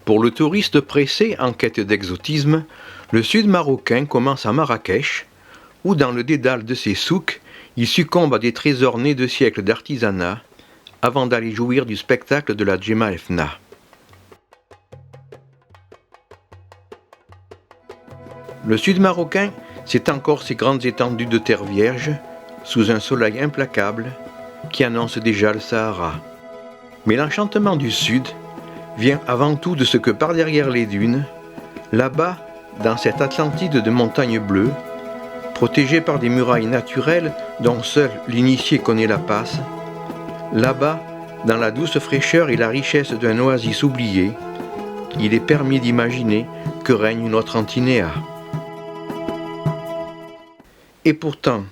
Pour le touriste pressé en quête d'exotisme, le sud marocain commence à Marrakech, où dans le dédale de ses souks, il succombe à des trésors nés de siècles d'artisanat, avant d'aller jouir du spectacle de la Djema el Fna. Le sud marocain, c'est encore ces grandes étendues de terre vierge, sous un soleil implacable, qui annonce déjà le Sahara. Mais l'enchantement du sud vient avant tout de ce que par derrière les dunes, là-bas, dans cette Atlantide de montagnes bleues, protégée par des murailles naturelles dont seul l'initié connaît la passe, là-bas, dans la douce fraîcheur et la richesse d'un oasis oublié, il est permis d'imaginer que règne une autre Antinéa. Et pourtant,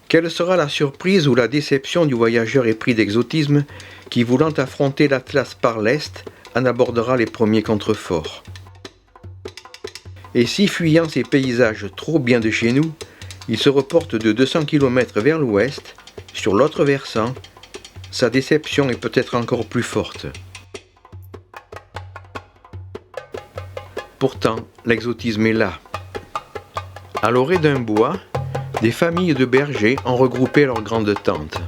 quelle sera la surprise ou la déception du voyageur épris d'exotisme qui, voulant affronter l'Atlas par l'est, en abordera les premiers contreforts. Et si, fuyant ces paysages trop bien de chez nous, il se reporte de 200 km vers l'ouest, sur l'autre versant, sa déception est peut-être encore plus forte. Pourtant, l'exotisme est là. À l'orée d'un bois, des familles de bergers ont regroupé leurs grandes tentes.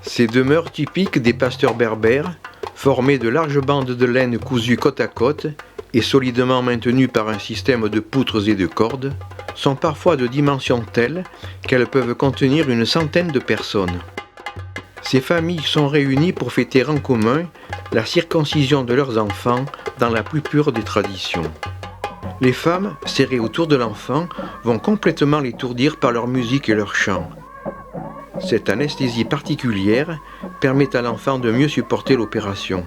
Ces demeures typiques des pasteurs berbères, formées de larges bandes de laine cousues côte à côte et solidement maintenues par un système de poutres et de cordes, sont parfois de dimensions telles qu'elles peuvent contenir une centaine de personnes. Ces familles sont réunies pour fêter en commun la circoncision de leurs enfants dans la plus pure des traditions. Les femmes, serrées autour de l'enfant, vont complètement l'étourdir par leur musique et leur chant. Cette anesthésie particulière permet à l'enfant de mieux supporter l'opération.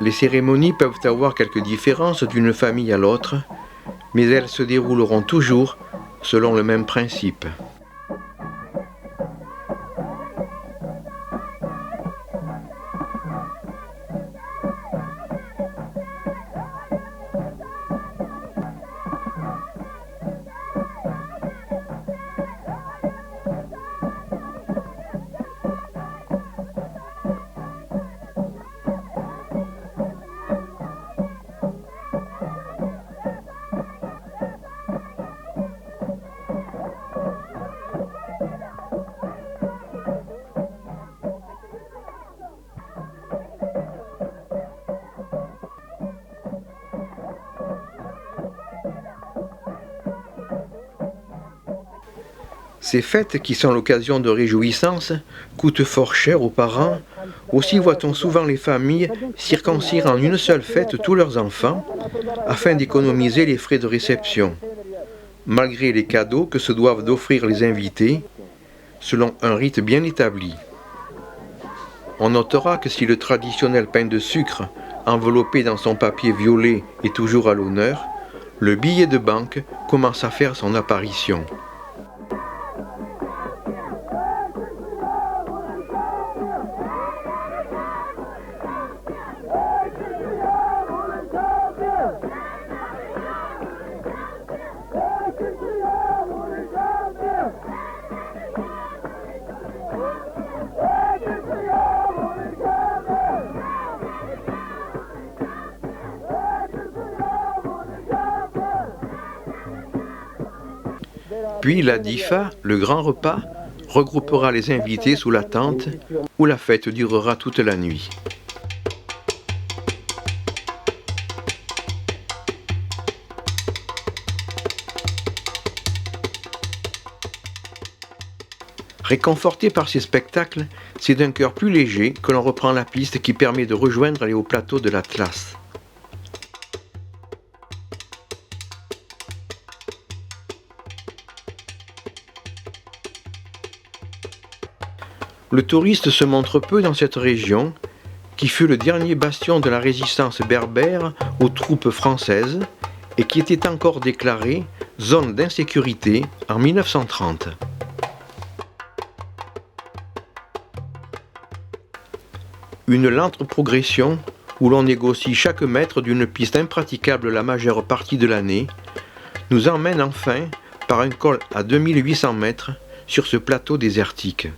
Les cérémonies peuvent avoir quelques différences d'une famille à l'autre, mais elles se dérouleront toujours selon le même principe. Ces fêtes, qui sont l'occasion de réjouissances, coûtent fort cher aux parents. Aussi voit-on souvent les familles circoncire en une seule fête tous leurs enfants, afin d'économiser les frais de réception, malgré les cadeaux que se doivent d'offrir les invités, selon un rite bien établi. On notera que si le traditionnel pain de sucre, enveloppé dans son papier violet, est toujours à l'honneur, le billet de banque commence à faire son apparition. Puis la DIFA, le grand repas, regroupera les invités sous la tente où la fête durera toute la nuit. Réconforté par ces spectacles, c'est d'un cœur plus léger que l'on reprend la piste qui permet de rejoindre les hauts plateaux de l'Atlas. Le touriste se montre peu dans cette région, qui fut le dernier bastion de la résistance berbère aux troupes françaises et qui était encore déclarée zone d'insécurité en 1930. Une lente progression où l'on négocie chaque mètre d'une piste impraticable la majeure partie de l'année, nous emmène enfin par un col à 2800 mètres sur ce plateau désertique.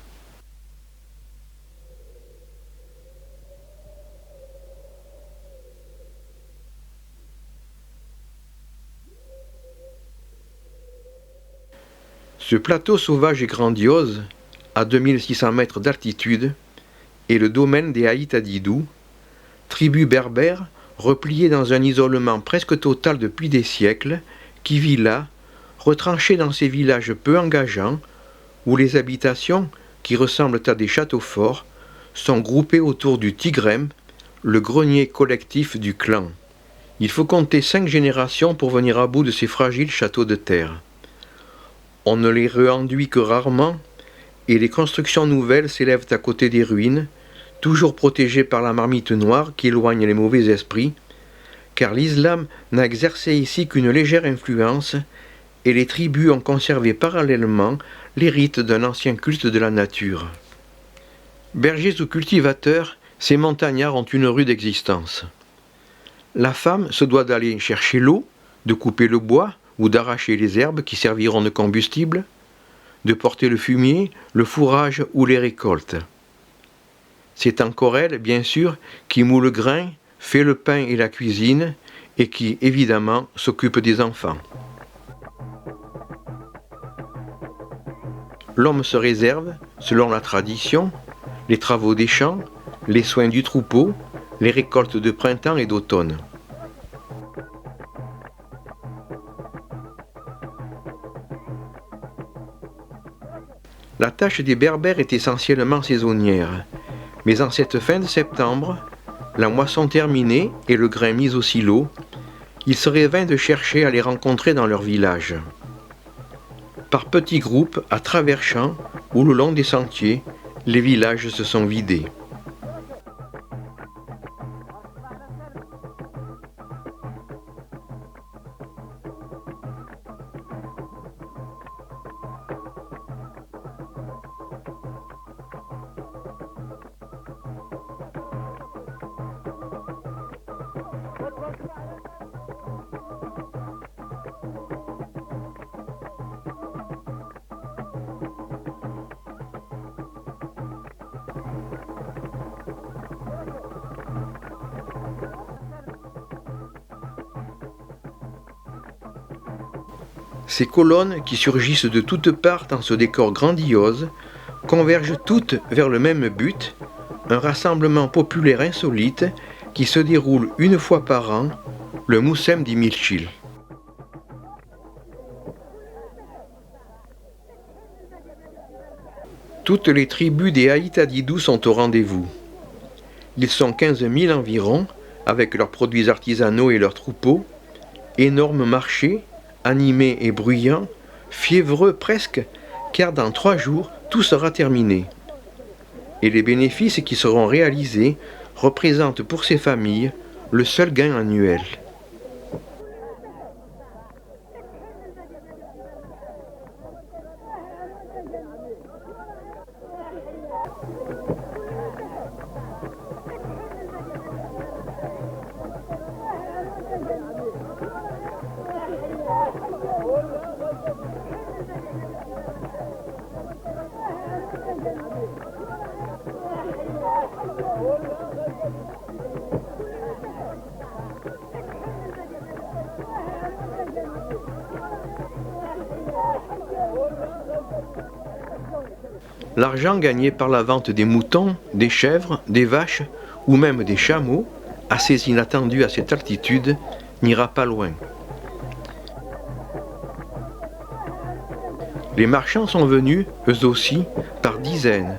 Ce plateau sauvage et grandiose, à 2600 mètres d'altitude, est le domaine des Aïta Didou, tribu berbère repliée dans un isolement presque total depuis des siècles, qui vit là, retranchée dans ces villages peu engageants, où les habitations, qui ressemblent à des châteaux forts, sont groupées autour du Tigrem, le grenier collectif du clan. Il faut compter 5 générations pour venir à bout de ces fragiles châteaux de terre. On ne les réenduit que rarement, et les constructions nouvelles s'élèvent à côté des ruines, toujours protégées par la marmite noire qui éloigne les mauvais esprits, car l'islam n'a exercé ici qu'une légère influence, et les tribus ont conservé parallèlement les rites d'un ancien culte de la nature. Bergers ou cultivateurs, ces montagnards ont une rude existence. La femme se doit d'aller chercher l'eau, de couper le bois ou d'arracher les herbes qui serviront de combustible, de porter le fumier, le fourrage ou les récoltes. C'est encore elle, bien sûr, qui moule le grain, fait le pain et la cuisine, et qui, évidemment, s'occupe des enfants. L'homme se réserve, selon la tradition, les travaux des champs, les soins du troupeau, les récoltes de printemps et d'automne. La tâche des Berbères est essentiellement saisonnière, mais en cette fin de septembre, la moisson terminée et le grain mis au silo, il serait vain de chercher à les rencontrer dans leur village. Par petits groupes, à travers champs ou le long des sentiers, les villages se sont vidés. Ces colonnes qui surgissent de toutes parts dans ce décor grandiose convergent toutes vers le même but, un rassemblement populaire insolite qui se déroule une fois par an, le Moussem d'Imilchil. Toutes les tribus des Aïta Didou sont au rendez-vous. Ils sont 15 000 environ, avec leurs produits artisanaux et leurs troupeaux, énormes marchés, animés et bruyants, fiévreux presque, car dans 3 jours, tout sera terminé. Et les bénéfices qui seront réalisés représentent pour ces familles le seul gain annuel. L'argent gagné par la vente des moutons, des chèvres, des vaches ou même des chameaux, assez inattendu à cette altitude, n'ira pas loin. Les marchands sont venus, eux aussi, par dizaines,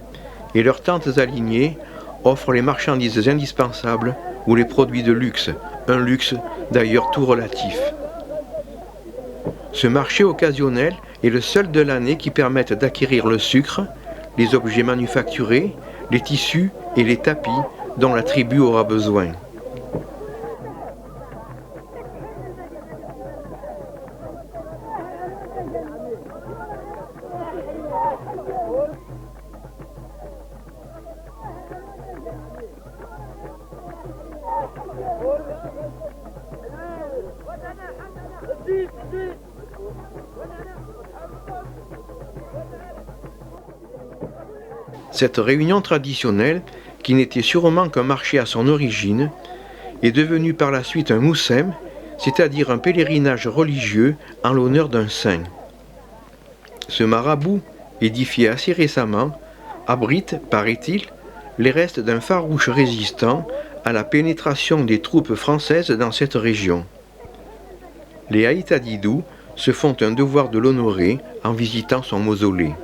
et leurs tentes alignées offrent les marchandises indispensables ou les produits de luxe, un luxe d'ailleurs tout relatif. Ce marché occasionnel est le seul de l'année qui permette d'acquérir le sucre, les objets manufacturés, les tissus et les tapis dont la tribu aura besoin. Cette réunion traditionnelle, qui n'était sûrement qu'un marché à son origine, est devenue par la suite un moussem, c'est-à-dire un pèlerinage religieux en l'honneur d'un saint. Ce marabout, édifié assez récemment, abrite, paraît-il, les restes d'un farouche résistant à la pénétration des troupes françaises dans cette région. Les Aïta Didou se font un devoir de l'honorer en visitant son mausolée.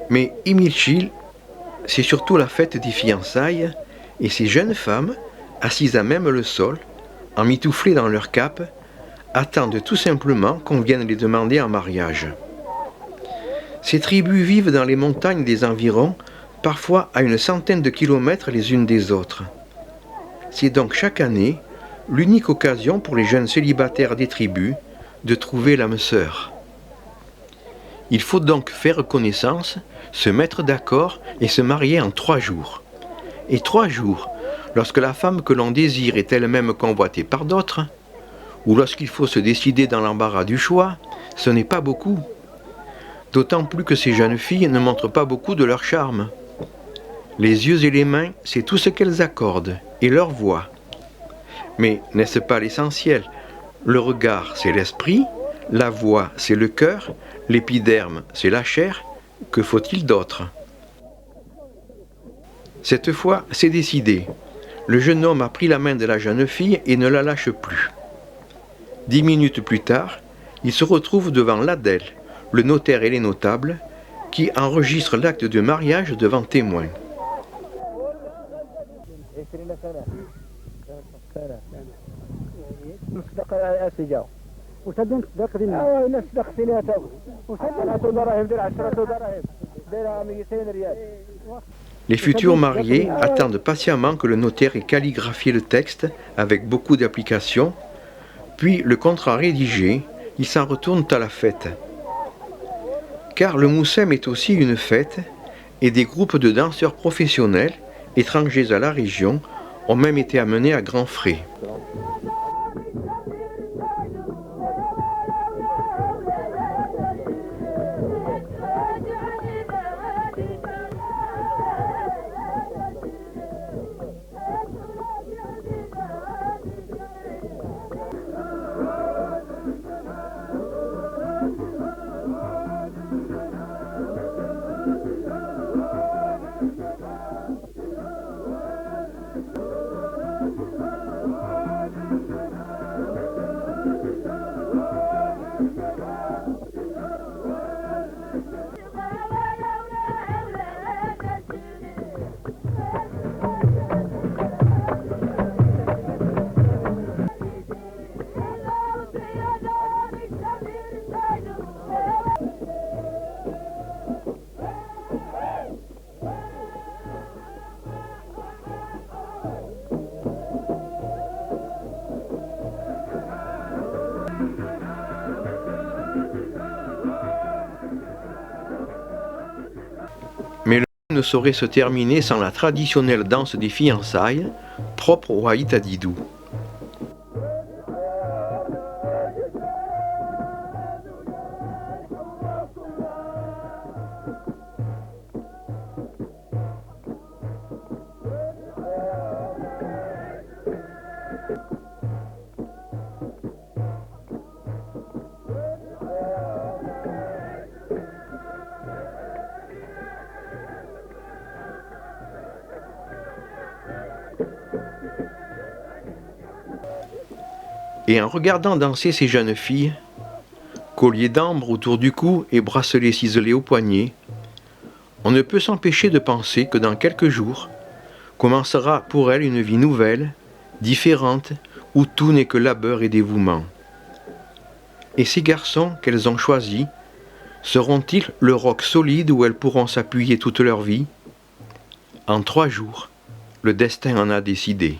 Mais Imilchil, c'est surtout la fête des fiançailles, et ces jeunes femmes, assises à même le sol, emmitouflées dans leurs capes, attendent tout simplement qu'on vienne les demander en mariage. Ces tribus vivent dans les montagnes des environs, parfois à une centaine de kilomètres les unes des autres. C'est donc chaque année l'unique occasion pour les jeunes célibataires des tribus de trouver l'âme sœur. Il faut donc faire connaissance, se mettre d'accord et se marier en 3 jours. Et 3 jours, lorsque la femme que l'on désire est elle-même convoitée par d'autres, ou lorsqu'il faut se décider dans l'embarras du choix, ce n'est pas beaucoup. D'autant plus que ces jeunes filles ne montrent pas beaucoup de leur charme. Les yeux et les mains, c'est tout ce qu'elles accordent, et leur voix. Mais n'est-ce pas l'essentiel? Le regard, c'est l'esprit, la voix, c'est le cœur, l'épiderme, c'est la chair. Que faut-il d'autre? Cette fois, c'est décidé. Le jeune homme a pris la main de la jeune fille et ne la lâche plus. 10 minutes plus tard, il se retrouve devant l'Adel, le notaire et les notables, qui enregistrent l'acte de mariage devant témoins. Les futurs mariés attendent patiemment que le notaire ait calligraphié le texte avec beaucoup d'applications, puis le contrat rédigé, ils s'en retournent à la fête. Car le Moussem est aussi une fête, et des groupes de danseurs professionnels, étrangers à la région, ont même été amenés à grands frais. Mais le ne saurait se terminer sans la traditionnelle danse des fiançailles, propre au Aïta Didou. Et en regardant danser ces jeunes filles, collier d'ambre autour du cou et bracelet ciselé au poignet, on ne peut s'empêcher de penser que dans quelques jours commencera pour elles une vie nouvelle, différente, où tout n'est que labeur et dévouement. Et ces garçons qu'elles ont choisis, seront-ils le roc solide où elles pourront s'appuyer toute leur vie ? En 3 jours, le destin en a décidé.